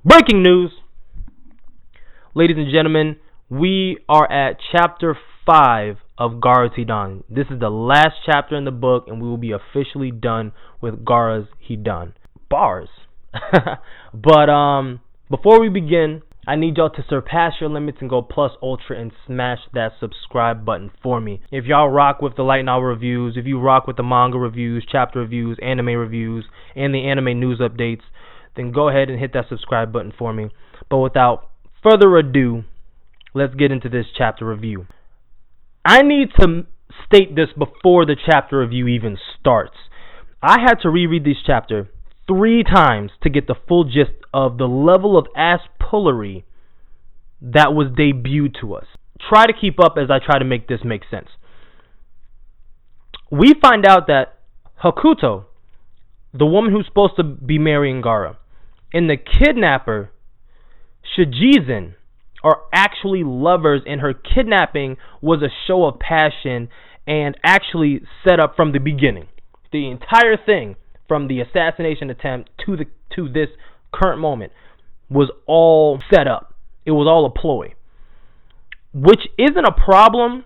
Breaking news, ladies and gentlemen, we are at chapter 5 of Gaara Hiden. This is the last chapter in the book, and we will be officially done with Gaara Hiden. Bars. But before we begin, I need y'all to surpass your limits and go plus ultra and smash that subscribe button for me. If y'all rock with the light novel reviews, if you rock with the manga reviews, chapter reviews, anime reviews, and the anime news updates, then go ahead and hit that subscribe button for me. But without further ado, let's get into this chapter review. I need to state this before the chapter review even starts. I had to reread this chapter 3 times to get the full gist of the level of ass-pullery that was debuted to us. Try to keep up as I try to make this make sense. We find out that Hokuto, the woman who's supposed to be marrying Gaara, and the kidnapper, Shijisen, are actually lovers, and her kidnapping was a show of passion and actually set up from the beginning. The entire thing, from the assassination attempt to this current moment, was all set up. It was all a ploy, which isn't a problem.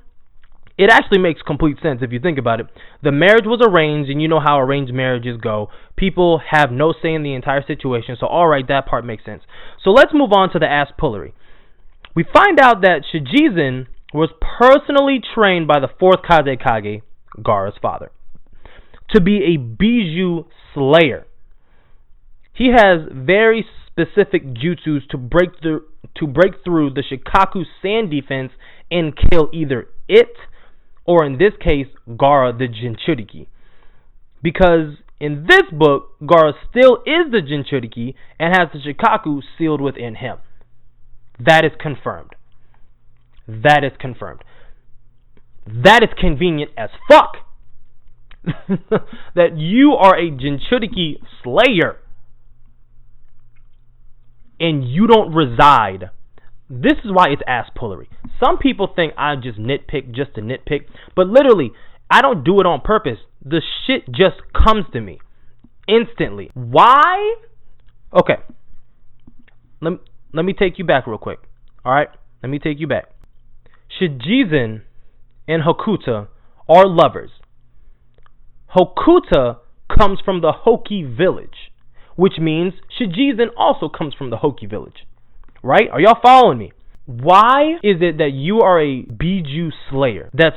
It actually makes complete sense if you think about it. The marriage was arranged, and you know how arranged marriages go. People have no say in the entire situation, so alright, that part makes sense. So let's move on to the ass-pullery. We find out that Shijisen was personally trained by the 4th Kazekage, Gaara's father, to be a bijou slayer. He has very specific jutsus to break through the Shikaku sand defense and kill either it, or in this case, Gaara the Jinchuriki. Because in this book, Gaara still is the Jinchuriki and has the Shikaku sealed within him. That is confirmed. That is confirmed. That is convenient as fuck. That you are a Jinchuriki slayer and you don't reside. This is why it's ass-pullery. Some people think I just nitpick just to nitpick, but literally, I don't do it on purpose. The shit just comes to me instantly. Why? Okay. Let me take you back real quick. Alright? Let me take you back. Shijisen and Hokuto are lovers. Hokuto comes from the Hoki village, which means Shijisen also comes from the Hoki village. Right? Are y'all following me? Why is it that you are a bijou slayer that's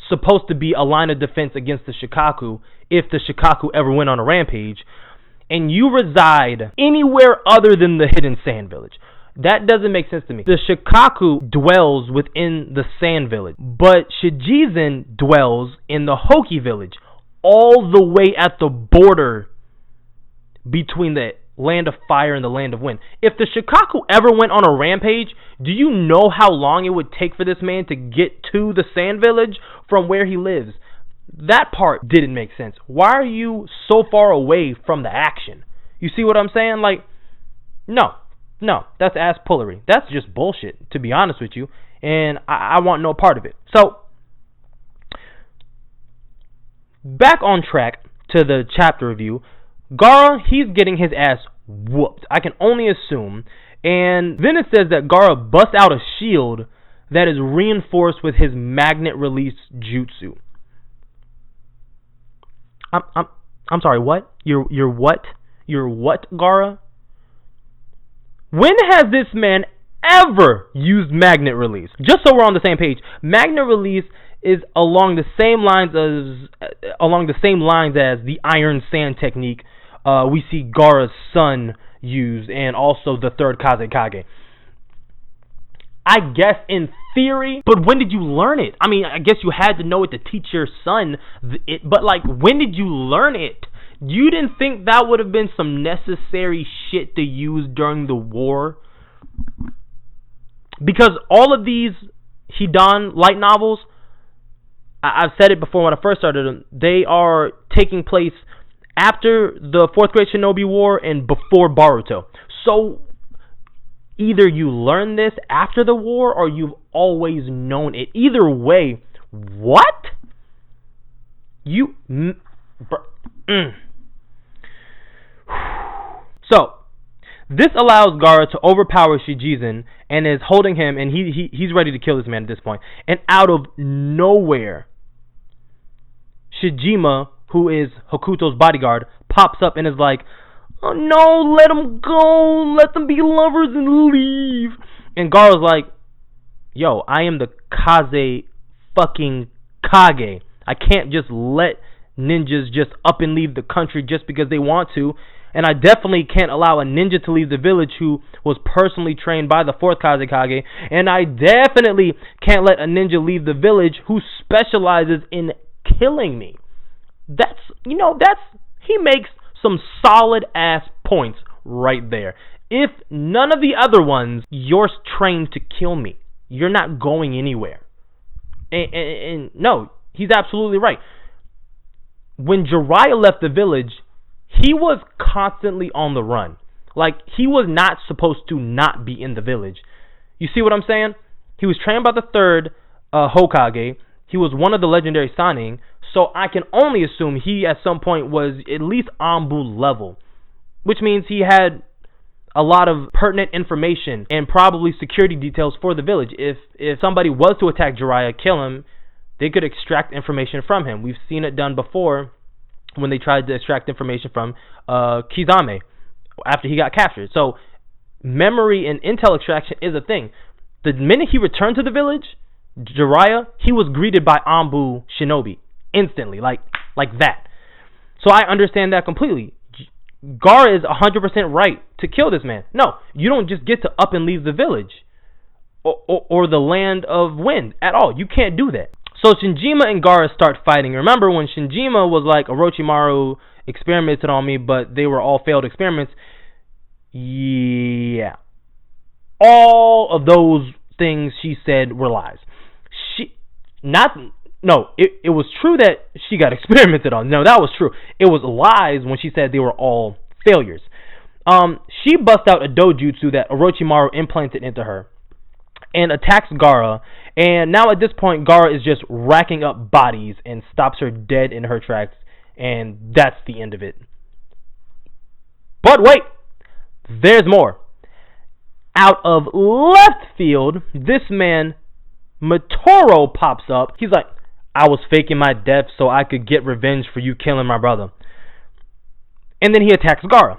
supposed to be a line of defense against the Shikaku if the Shikaku ever went on a rampage, and you reside anywhere other than the hidden sand village? That doesn't make sense to me. The Shikaku dwells within the sand village, but Shijisen dwells in the Hoki village, all the way at the border between the land of fire and the land of wind. If the Shikaku ever went on a rampage, do you know how long it would take for this man to get to the sand village from where he lives? That part didn't make sense. Why are you so far away from the action? You see what I'm saying? Like, no, that's ass-pullery. That's just bullshit, to be honest with you, and I want no part of it. So, back on track to the chapter review. Gaara, he's getting his ass whooped, I can only assume, and then it says that Gaara busts out a shield that is reinforced with his magnet release jutsu. I'm sorry, what? You're what? You're what, Gaara? When has this man ever used magnet release? Just so we're on the same page, magnet release is along the same lines as the iron sand technique we see Gaara's son use, and also the 3rd Kazekage. I guess in theory, but when did you learn it? I mean, I guess you had to know it to teach your son it, but like, when did you learn it? You didn't think that would have been some necessary shit to use during the war? Because all of these Hiden light novels, I've said it before when I first started them, they are taking place after the 4th Great Shinobi War and before Boruto. So, either you learn this after the war or you've always known it. Either way, what? So, This allows Gaara to overpower Shijisen and is holding him, and he's ready to kill this man at this point. And out of nowhere, Shijima, who is Hokuto's bodyguard, pops up and is like, "Oh no, let them go, let them be lovers and leave." And Gaara's like, "Yo, I am the Kaze fucking Kage. I can't just let ninjas just up and leave the country just because they want to. And I definitely can't allow a ninja to leave the village who was personally trained by the 4th Kazekage. And I definitely can't let a ninja leave the village who specializes in killing me." He makes some solid ass points right there. If none of the other ones, you're trained to kill me. You're not going anywhere. And no, he's absolutely right. When Jiraiya left the village, he was constantly on the run. Like, he was not supposed to not be in the village. You see what I'm saying? He was trained by the 3rd Hokage. He was one of the legendary Sannin. So I can only assume he at some point was at least Anbu level. Which means he had a lot of pertinent information and probably security details for the village. If somebody was to attack Jiraiya, kill him, they could extract information from him. We've seen it done before when they tried to extract information from Kizame after he got captured. So memory and intel extraction is a thing. The minute he returned to the village, Jiraiya, he was greeted by Anbu Shinobi instantly, like that. So I understand that completely. Gaara is 100% right to kill this man. No, you don't just get to up and leave the village or the land of wind at all. You can't do that. So Shinjima and Gaara start fighting. Remember when Shinjima was like, Orochimaru experimented on me, but they were all failed experiments? Yeah. All of those things she said were lies. It was true that she got experimented on. No, that was true. It was lies when she said they were all failures. She bust out a dojutsu that Orochimaru implanted into her and attacks Gaara. And now at this point, Gaara is just racking up bodies and stops her dead in her tracks. And that's the end of it. But wait, there's more. Out of left field, this man, Matoro, pops up. He's like, "I was faking my death so I could get revenge for you killing my brother." And then he attacks Gaara.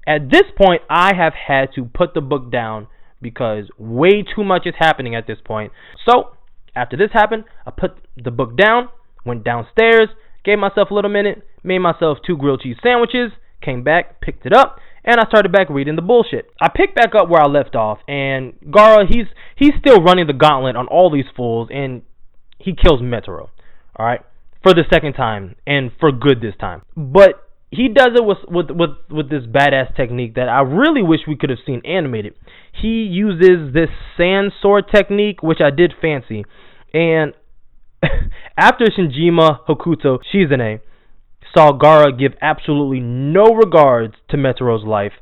At this point, I have had to put the book down because way too much is happening at this point. So, after this happened, I put the book down, went downstairs, gave myself a little minute, made myself 2 grilled cheese sandwiches, came back, picked it up, and I started back reading the bullshit. I picked back up where I left off, and Gaara, he's still running the gauntlet on all these fools, and he kills Metaro, alright, for the second time, and for good this time. But he does it with this badass technique that I really wish we could have seen animated. He uses this sand sword technique, which I did fancy, and after Shinjima Hokuto Shizune saw Gaara give absolutely no regards to Metaro's life,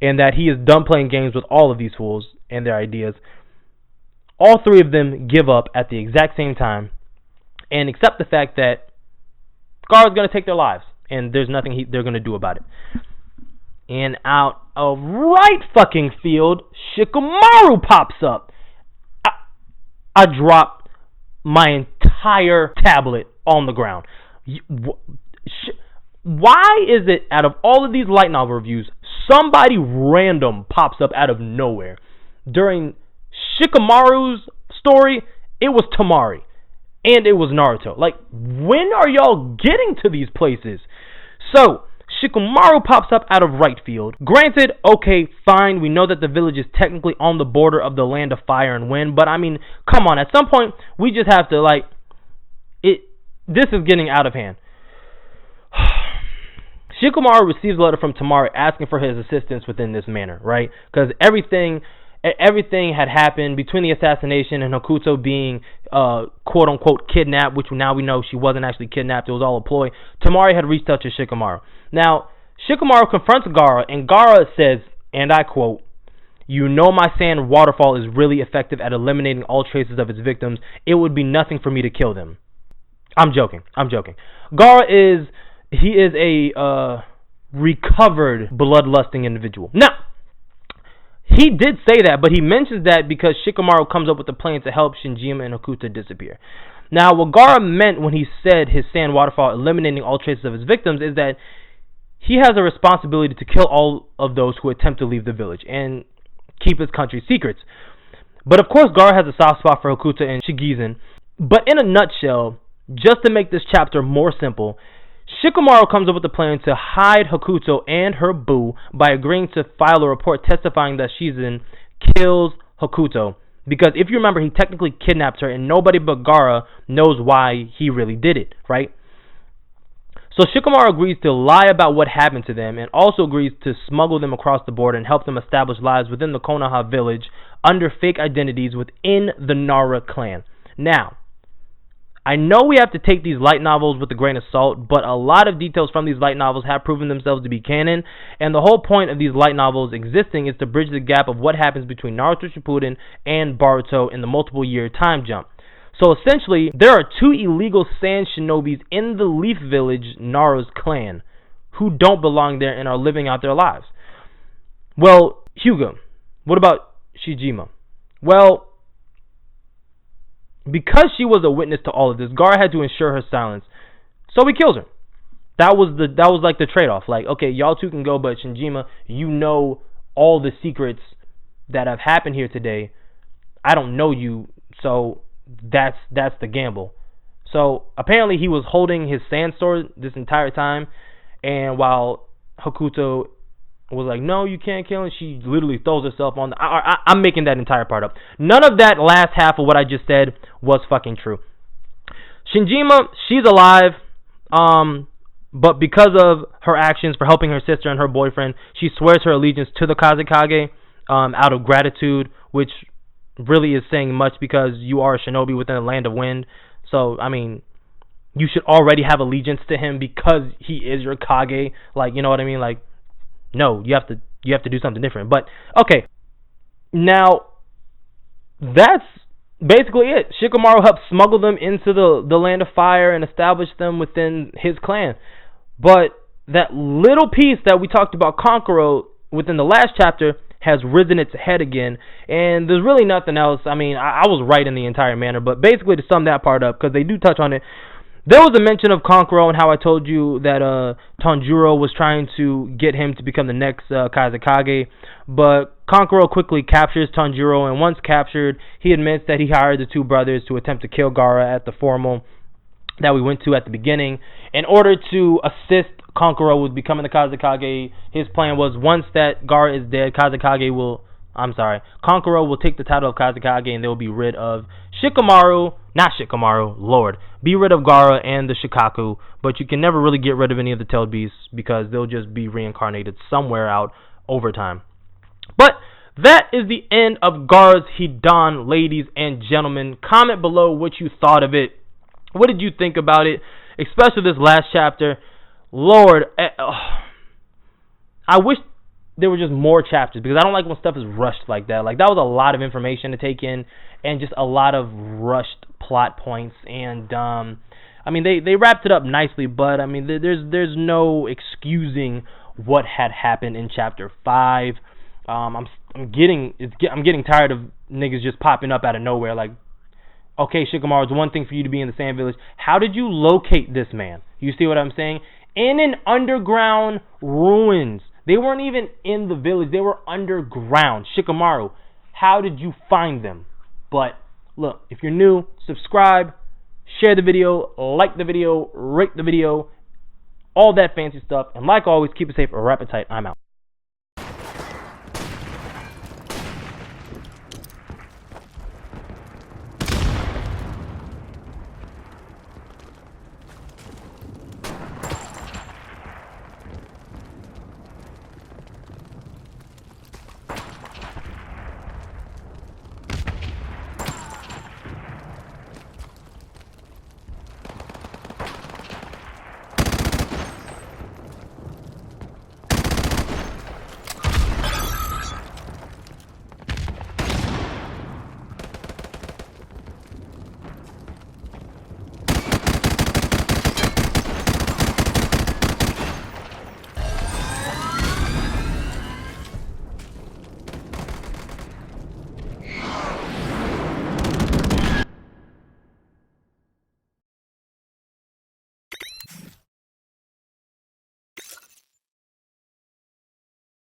and that he is done playing games with all of these fools and their ideas, all 3 of them give up at the exact same time and accept the fact that Gaara's going to take their lives, and there's nothing they're going to do about it. And out of right fucking field, Shikamaru pops up. I dropped my entire tablet on the ground. Why is it, out of all of these light novel reviews, somebody random pops up out of nowhere? During Shikamaru's story, it was Tamari. And it was Naruto. Like, when are y'all getting to these places? So, Shikamaru pops up out of right field. Granted, okay, fine, we know that the village is technically on the border of the land of fire and wind, but I mean, come on, at some point, we just have to, like, this is getting out of hand. Shikamaru receives a letter from Tamari asking for his assistance within this manner, right? Because everything had happened between the assassination and Hokuto being quote-unquote kidnapped, which now we know she wasn't actually kidnapped, it was all a ploy. Tamari had reached out to Shikamaru. Now, Shikamaru confronts Gaara, and Gaara says, and I quote, "You know my sand waterfall is really effective at eliminating all traces of its victims. It would be nothing for me to kill them." I'm joking. Gaara is a recovered bloodlusting individual. Now, He did say that, but he mentions that because Shikamaru comes up with a plan to help Shinjima and Hokuto disappear. Now, what Gaara meant when he said his sand waterfall eliminating all traces of his victims is that he has a responsibility to kill all of those who attempt to leave the village and keep his country's secrets. But of course, Gaara has a soft spot for Hokuto and Shigizan. But in a nutshell, just to make this chapter more simple, Shikamaru comes up with a plan to hide Hokuto and her boo by agreeing to file a report testifying that Shizan kills Hokuto. Because if you remember, he technically kidnapped her, and nobody but Gaara knows why he really did it, right? So Shikamaru agrees to lie about what happened to them, and also agrees to smuggle them across the border and help them establish lives within the Konoha village under fake identities within the Nara clan. Now, I know we have to take these light novels with a grain of salt, but a lot of details from these light novels have proven themselves to be canon, and the whole point of these light novels existing is to bridge the gap of what happens between Naruto Shippuden and Boruto in the multiple-year time jump. So essentially, there are two illegal sand shinobis in the Leaf Village, Naruto's clan, who don't belong there and are living out their lives. Well, Hyuga, what about Shijima? Well, because she was a witness to all of this, Gaara had to ensure her silence, so he kills her. That was like the trade-off. Like, okay, y'all two can go, but Shinjima, you know all the secrets that have happened here today. I don't know you, so that's the gamble. So apparently he was holding his sand sword this entire time, and while Hokuto was like, no, you can't kill him, she literally throws herself on the... I'm making that entire part up. None of that last half of what I just said was fucking true. Shinjima, she's alive, but because of her actions for helping her sister and her boyfriend, she swears her allegiance to the Kazekage out of gratitude, which really is saying much because you are a shinobi within the land of wind. So, I mean, you should already have allegiance to him because he is your Kage. Like, you know what I mean? Like, no, you have to do something different. But okay, now that's basically it. Shikamaru helped smuggle them into the land of fire and establish them within his clan. But that little piece that we talked about, Kankuro, within the last chapter, has risen its head again. And there's really nothing else. I mean, I was right in the entire manner, but basically to sum that part up, because they do touch on it, there was a mention of Kankuro and how I told you that Tanjiro was trying to get him to become the next Kazekage, but Kankuro quickly captures Tanjiro, and once captured, he admits that he hired the two brothers to attempt to kill Gaara at the formal that we went to at the beginning. In order to assist Kankuro with becoming the Kazekage, his plan was once that Gaara is dead, Kankuro will take the title of Kazekage and they will be rid of be rid of Gaara and the Shikaku, but you can never really get rid of any of the tailed beasts because they'll just be reincarnated somewhere out over time. But that is the end of Gaara's Hiden, ladies and gentlemen. Comment below what you thought of it. What did you think about it? Especially this last chapter. Lord, I wish there were just more chapters because I don't like when stuff is rushed like that. Like, that was a lot of information to take in and just a lot of rushed plot points. And, I mean, they wrapped it up nicely, but, I mean, there's no excusing what had happened in Chapter 5. I'm getting tired of niggas just popping up out of nowhere. Like, okay, Shikamaru, it's one thing for you to be in the Sand Village. How did you locate this man? You see what I'm saying? In an underground ruins. They weren't even in the village. They were underground. Shikamaru, how did you find them? But, look, if you're new, subscribe, share the video, like the video, rate the video, all that fancy stuff. And like always, keep it safe or wrap it tight. I'm out.